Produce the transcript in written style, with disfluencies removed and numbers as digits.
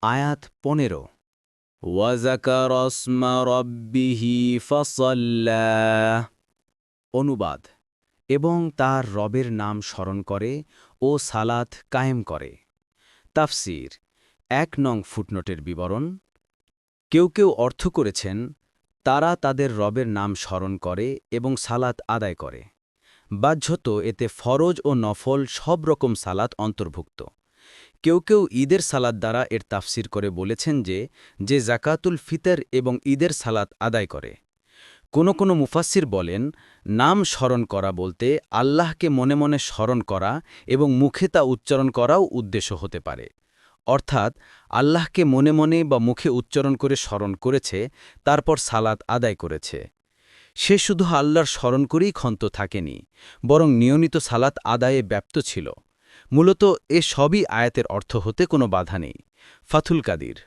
আয়াত 15 ওয়াযাকার আসমা রাব্বিহি ফাসাল্লা। অনুবাদ এবং তার রবের নাম স্মরণ করে ও সালাত কায়েম করে। তাফসির ১ নং ফুটনোটের বিবরণ। কেউ কেউ অর্থ করেছেন তারা তাদের রবের নাম স্মরণ করে এবং সালাত আদায় করে। বাহ্যত এতে ফরজ ও নফল সব রকম সালাত অন্তর্ভুক্ত। কেউ কেউ ঈদের সালাত দ্বারা এর তাফসির করে বলেছেন যে জাকাতুল ফিতর এবং ঈদের সালাত আদায় করে। কোনো মুফাসসির বলেন নাম স্মরণ করা বলতে আল্লাহকে মনে মনে স্মরণ করা এবং মুখে তা উচ্চারণ করাও উদ্দেশ্য হতে পারে। অর্থাৎ আল্লাহকে মনে মনে বা মুখে উচ্চারণ করে স্মরণ করেছে, তারপর সালাত আদায় করেছে। সে শুধু আল্লাহর স্মরণ করেই ক্ষান্ত থাকেনি, বরং নিয়মিত সালাত আদায়ে ব্যপ্ত ছিল। মূলত এ সবই আয়াতের অর্থ হতে কোনো বাধা নেই। ফাথুল কাদির।